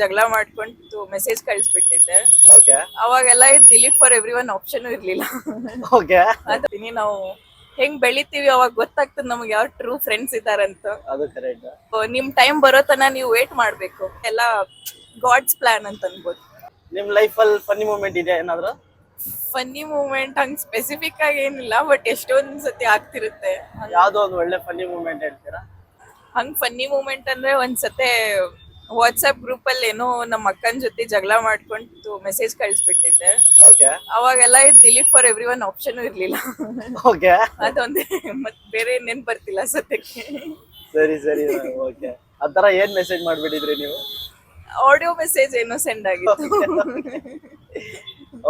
ಜಗಳ ಮಾಡ್ಕೊಂಡು message ಕಳಿಸ್ಬಿಟ್ಟಿದ್ದೆ. Okay ಅವಾಗೆಲ್ಲ delete for every one option ಇರ್ಲಿಲ್ಲ. ಓಕೆ ಅದೀನಿ ನಾವು ಹೆಂಗ್ ಬೆಳಿತೀವಿ ಅವಾಗ ಗೊತ್ತಾಗ್ತದೆ ನಮ್ಗೆ ಯಾವ ಟ್ರೂ ಫ್ರೆಂಡ್ಸ್ ಇದಾರಂತ. ಅದು ಕರೆಕ್ಟ್. ನಿಮ್ ಟೈಮ್ ಬರೋ ತನ ನೀವು ವೇಟ್ ಮಾಡ್ಬೇಕು. ಎಲ್ಲ ಗಾಡ್ಸ್ ಪ್ಲಾನ್ ಅಂತ ಅನ್ಬೋದು. ನಿಮ್ ಲೈಫ್ ಅಲ್ಲಿ ಫನ್ನಿ ಮೂಮೆಂಟ್ ಇದೆ ಏನಾದ್ರು? ಫನ್ನಿ ಮೂಮೆಂಟ್ ಹಂಗ್ ಸ್ಪೆಸಿಫಿಕ್ ಆಗಿ ಏನಿಲ್ಲ, ಬಟ್ ಎಷ್ಟೊಂದ್ ಸತಿ ಆಗ್ತಿರುತ್ತೆ. ಯಾವ್ದೋ ಒಂದು ಒಳ್ಳೆ ಫನ್ನಿ ಮೂಮೆಂಟ್ ಹೇಳ್ತೀರಾ? ಹಂಗ್ ಫನ್ನಿ ಮೂಮೆಂಟ್ ಅಂದ್ರೆ ಒಂದ್ಸತೆ ವಾಟ್ಸ್ಆಪ್ ಗ್ರೂಪ್ ಅಲ್ಲಿ ಏನೋ ನಮ್ಮ ಅಕ್ಕನ ಜೊತೆ ಜಗಳ ಮಾಡ್ಕೊಂಡು ಮೆಸೇಜ್ ಕಳಿಸ್ಬಿಟ್ಟಿದ್ದೆ. ಓಕೆ ಅವಾಗೆಲ್ಲ delete for every one option ಇರ್ಲಿಲ್ಲ. ಓಕೆ ಅದೊಂದೇ, ಮತ್ ಬೇರೆ ನೆನ್ ಬರ್ತಿಲ್ಲ ಸದ್ಯಕ್ಕೆ. ಸರಿ ಸರಿ ಓಕೆ. ಆತರ ಏನ್ ಮೆಸೇಜ್ ಮಾಡ್ಬಿಟ್ಟಿದ್ರಿ ನೀವು? ಆಡಿಯೋ ಮೆಸೇಜ್ ಏನೋ ಸೆಂಡ್ ಆಗಿತ್ತು.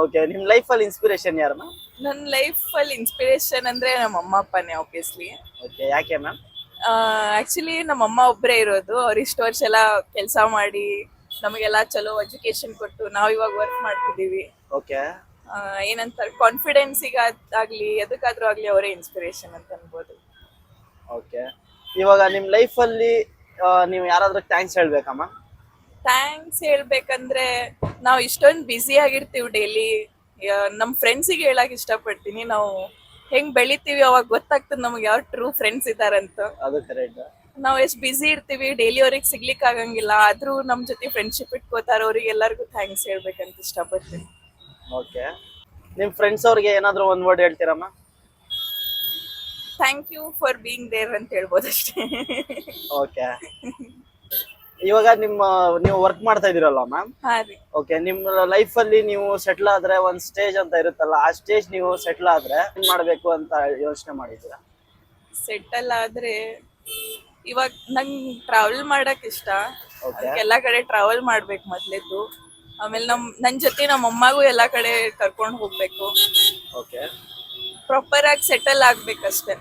ಓಕೆ, ನಿಮ್ ಲೈಫ್ ಅಲ್ಲಿ ಇನ್ಸ್ಪಿರೇಷನ್ ಯಾರಮ್ಮ? ನನ್ನ ಲೈಫ್ ಅಲ್ಲಿ ಇನ್ಸ್ಪಿರೇಷನ್ ಅಂದ್ರೆ ನಮ್ಮ ಅಮ್ಮ ಅಪ್ಪನೇ ಆಬ್ವಿಯಸ್ಲಿ. ಓಕೆ, ಯಾಕೆ ಮ್ಯಾಮ್? ಆಕ್ಚುಲಿ ನಮ್ಮ ಅಮ್ಮ ಒಬ್ಬರೇ ಇರೋದು. ಅವ್ರು ಇಷ್ಟು ವರ್ಷ ಎಲ್ಲ ಕೆಲಸ ಮಾಡಿ ನಮಗೆಲ್ಲ ಚಲೋ ಎಜುಕೇಶನ್ ಕೊಟ್ಟು ನಾವ್ ಇವಾಗ ವರ್ಕ್ ಮಾಡ್ತಿದೀವಿ. ಓಕೆ ಏನಂತಾರೆ, ಕಾನ್ಫಿಡೆನ್ಸಿಗೆ ಆಗ್ಲಿ ಎದಕ್ಕಾದ್ರೂ ಆಗ್ಲಿ ಅವರೇ ಇನ್ಸ್ಪಿರೇಷನ್ ಅಂತ ಅನ್ಬೋದು. ಓಕೆ, ಇವಾಗ ನಿಮ್ ಲೈಫ್ ಅಲ್ಲಿ ನೀವು ಯಾರಾದ್ರೂ ಥ್ಯಾಂಕ್ಸ್ ಹೇಳ್ಬೇಕಮ್ಮ? ಥ್ಯಾಂಕ್ಸ್ ಹೇಳ್ಬೇಕಂದ್ರೆ ನಾವು ಇಷ್ಟೊಂದು ಬ್ಯುಸಿ ಆಗಿರ್ತೀವಿ ಡೈಲಿ. ನಮ್ಮ ಫ್ರೆಂಡ್ಸಿಗೆ ಹೇಳಕ್ ಇಷ್ಟಪಡ್ತೀನಿ. ನಾವು ಹೆಂಗ್ ಬೆಳಿತೀವಿ ಅವಾಗ ಗೊತ್ತಾಗ್ತದೆ ನಮ್ಗೆ ಯಾವ ಟ್ರೂ ಫ್ರೆಂಡ್ಸ್ ಇದಾರಂತ. ಅದು ಕರೆಕ್ಟ್. ನಾವ್ ಎಷ್ಟ್ ಬಿಸಿ ಇರ್ತೀವಿ, ಡೈಲಿ ಅವ್ರಿಗೆ ಸಿಗ್ಲಿಕ್ಕೆ ಆಗಂಗಿಲ್ಲ, ಆದ್ರೂ ನಮ್ ಜೊತೆ ಫ್ರೆಂಡ್ಶಿಪ್ ಇಟ್ಕೋತಾರ. ಅವ್ರಿಗೆ ಎಲ್ಲರಿಗೂ ಥ್ಯಾಂಕ್ಸ್ ಹೇಳ್ಬೇಕಂತ ಇಷ್ಟಪಡ್ತೀನಿ. ಓಕೆ, ನಿಮ್ ಫ್ರೆಂಡ್ಸ್ ಅವ್ರಿಗೆ ಏನಾದ್ರು ಒಂದ್ ವರ್ಡ್ ಹೇಳ್ತೀರಮ್ಮ? Thank you for being there ಅಂತ ಹೇಳ್ಬೋದಷ್ಟೇ. ಓಕೆ, ಇವಾಗ ನೀವು ವರ್ಕ್ ಮಾಡ್ತಾ ಇದೀರಲ್ಲ ಮ್ಯಾಮ್? ಹಾ ರೀ. ಓಕೆ, ನಿಮ್ ಲೈಫ್ ಅಲ್ಲಿ ನೀವು ಸೆಟ್ಲ್ ಆದ್ರೆ ಒಂದ್ ಸ್ಟೇಜ್ ಅಂತ ಇರುತ್ತಲ್ಲ, ಆ ಸ್ಟೇಜ್ ನೀವು ಸೆಟ್ಲ್ ಆದ್ರೆ ಏನ್ ಮಾಡ್ಬೇಕು ಅಂತ ಯೋಚನೆ ಮಾಡಿದ್ದೀರಾ? ಸೆಟಲ್ ಆದ್ರೆ ಇವಾಗ ನಂಗ್ ಟ್ರಾವೆಲ್ ಮಾಡಕ್ ಇಷ್ಟ. ಎಲ್ಲಾ ಕಡೆ ಟ್ರಾವೆಲ್ ಮಾಡ್ಬೇಕು ಮೊದ್ಲೆದ್ದು. ಆಮೇಲೆ ನನ್ ಜೊತೆ ನಮ್ಮ ಅಮ್ಮಗೂ ಎಲ್ಲಾ ಕಡೆ ಕರ್ಕೊಂಡ್ ಹೋಗ್ಬೇಕು. ಓಕೆ, ಪ್ರಾಪರ್ ಆಗಿ ಸೆಟಲ್ ಆಗ್ಬೇಕಷ್ಟೇ,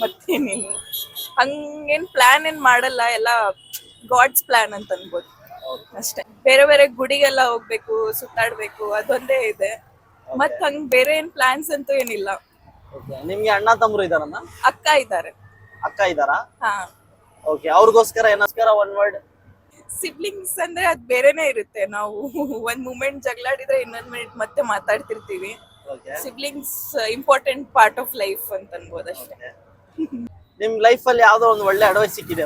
ಮತ್ತೇನಿಲ್ಲ. ಹಂಗೇನ್ ಪ್ಲಾನ್ ಏನ್ ಮಾಡಲ್ಲ, ಎಲ್ಲ ಗಾಡ್ಸ್ ಪ್ಲಾನ್ ಅಂತ ಅನ್ಬೋದು ಅಷ್ಟೇ. ಬೇರೆ ಬೇರೆ ಗುಡಿಗೆಲ್ಲ ಹೋಗ್ಬೇಕು, ಸುತ್ತಾಡ್ಬೇಕು, ಅದೊಂದೇ ಇದೆ. ಮತ್ ಹಂಗ್ ಬೇರೆ ಏನ್ ಪ್ಲಾನ್ಸ್ ಅಂತೂ ಏನಿಲ್ಲ. ಓಕೆ, ನಿಮ್ಗೆ ಅಣ್ಣ ತಮ್ಮರು ಇದಾರನ್ನ? ಅಕ್ಕ ಇದ್ದಾರೆ. ಅಕ್ಕ ಇದಾರಾ? ಹಾ. ಓಕೆ, ಅವ್ರಿಗೋಸ್ಕರ ಏನಾಸ್ಕರ ಒನ್ ವರ್ಡ್? ಸಿಬ್ಲಿಂಗ್ಸ್ ಅಂದ್ರೆ ಅದ್ ಬೇರೆನೆ ಇರುತ್ತೆ. ನಾವು ಒಂದ್ ಮೂಮೆಂಟ್ ಜಗಳಾಡಿದ್ರೆ ಇನ್ನೊಂದ್ ಮಿನಿಟ್ ಮತ್ತೆ ಮಾತಾಡ್ತಿರ್ತೀವಿ. Siblings important part of life ಅಂತ ಅನ್ಬೋದು ಅಷ್ಟೇ. ನಿಮ್ ಲೈಫ್ ಅಲ್ಲಿ ಯಾವ್ದೋ ಒಂದು ಒಳ್ಳೆ ಅಡ್ವೈಸ್ ಸಿಕ್ಕಿದೆ?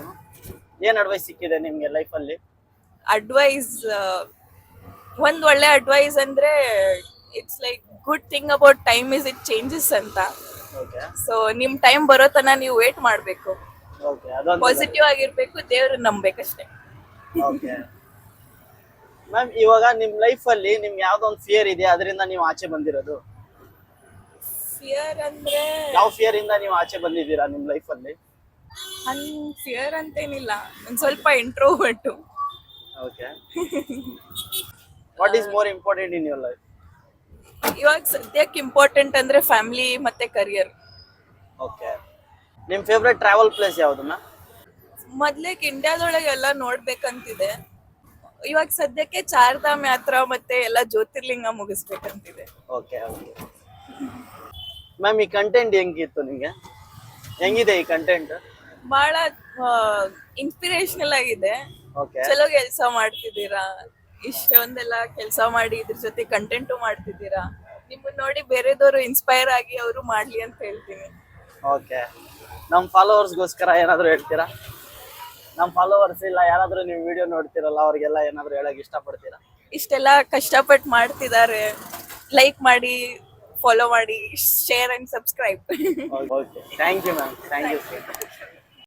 ಏನ್ ಅಡ್ವೈಸ್ ಸಿಕ್ಕಿದೆ ನಿಮ್ಗೆ ಲೈಫ್ ಅಲ್ಲಿ? ಅಡ್ವೈಸ್, ಒಂದ್ ಒಳ್ಳೆ ಅಡ್ವೈಸ್ ಅಂದ್ರೆ it's like good thing about time is it changes ಅಂತ. ಸೊ ನಿಮ್ ಟೈಮ್ ಬರೋ ತನ ನೀವು ವೇಟ್ ಮಾಡ್ಬೇಕು. ಪಾಸಿಟಿವ್ ಆಗಿರ್ಬೇಕು, ದೇವ್ರನ್ನ ನಂಬೇಕಷ್ಟೇ. ಮ್ಯಾಮ್, ಇವಾಗ ನಿಮ್ ಲೈಫ್ ಅಲ್ಲಿ ನಿಮ್ ಯಾವ್ದೋ ಒಂದು ಫಿಯರ್ ಇದೆ, ಅದರಿಂದ ನೀವು ಆಚೆ ಬಂದಿರೋದು? ಫಿಯರ್ ಅಂದ್ರೆ ಯಾವ ಫಿಯರ್ ಇಂದ ನೀವು ಆಚೆ ಬಂದಿದ್ದೀರಾ ನಿಮ್ ಲೈಫ್ ಅಲ್ಲಿ? ಫಿಯರ್ ಅಂತೇನಿಲ್ಲ, ಒಂದ್ ಸ್ವಲ್ಪ introvert. Okay, what is more important in your life? ಇವಾಗ ಸದ್ಯಕ್ಕೆ ಇಂಪಾರ್ಟೆಂಟ್ ಅಂದ್ರೆ ಫ್ಯಾಮಿಲಿ ಮತ್ತೆ ಕರಿಯರ್. ಓಕೆ, ನಿಮ್ ಫೇವ್ರೆಟ್ ಟ್ರಾವೆಲ್ ಪ್ಲೇಸ್ ಯಾವ್ದು ಮ್ಯಾಮ್? ಮೊದ್ಲೇಕ್ ಇಂಡಿಯಾದೊಳಗೆ ಎಲ್ಲ ನೋಡ್ಬೇಕಂತಿದೆ. ಇವಾಗ ಸದ್ಯಕ್ಕೆ ಚಾರ್ಧಾಮ್ ಯಾತ್ರಾ ಮತ್ತೆ ಎಲ್ಲ ಜ್ಯೋತಿರ್ಲಿಂಗ ಮುಗಿಸ್ಬೇಕಂತಿದೆ. ಓಕೆ ಓಕೆ ಮ್ಯಾಮ್, ಈ ಕಂಟೆಂಟ್ ಹೆಂಗಿತ್ತು ನಿಮ್ಗೆ? ಹೆಂಗಿದೆ ಈ ಕಂಟೆಂಟ್? ಬಹಳ ಇನ್ಸ್ಪಿರೇಷನಲ್ ಆಗಿದೆ. ಚಲೋ ಕೆಲಸ ಮಾಡ್ತಿದ್ದೀರಾ, ಇಷ್ಟೊಂದೆಲ್ಲ ಕೆಲಸ ಮಾಡಿ ಇದ್ರ ಜೊತೆ ಕಂಟೆಂಟು ಮಾಡ್ತಿದ್ದೀರಾ. ನಿಮ್ಮನ್ನ ನೋಡಿ ಬೇರೆದವರು ಇನ್ಸ್ಪೈರ್ ಆಗಿ ಅವರು ಮಾಡ್ಲಿ ಅಂತ ಹೇಳ್ತೀನಿ. ಓಕೆ, ನಮ್ ಫಾಲೋವರ್ಸ್ಗೋಸ್ಕರ ಏನಾದ್ರು ಹೇಳ್ತೀರಾ? ನಮ್ ಫಾಲೋವರ್ಸ್ ಇಲ್ಲ, ಯಾರಾದ್ರೂ ನೀವು ವಿಡಿಯೋ ನೋಡ್ತಿರಲ್ಲ, ಅವ್ರಿಗೆಲ್ಲ ಏನಾದ್ರು ಹೇಳಕ್ ಇಷ್ಟಪಡ್ತೀರಾ? ಇಷ್ಟೆಲ್ಲ ಕಷ್ಟಪಟ್ಟು ಮಾಡ್ತಿದ್ದಾರೆ, ಲೈಕ್ ಮಾಡಿ, ಫಾಲೋ ಮಾಡಿ, share and subscribe. Okay, thank you ma'am, thank you.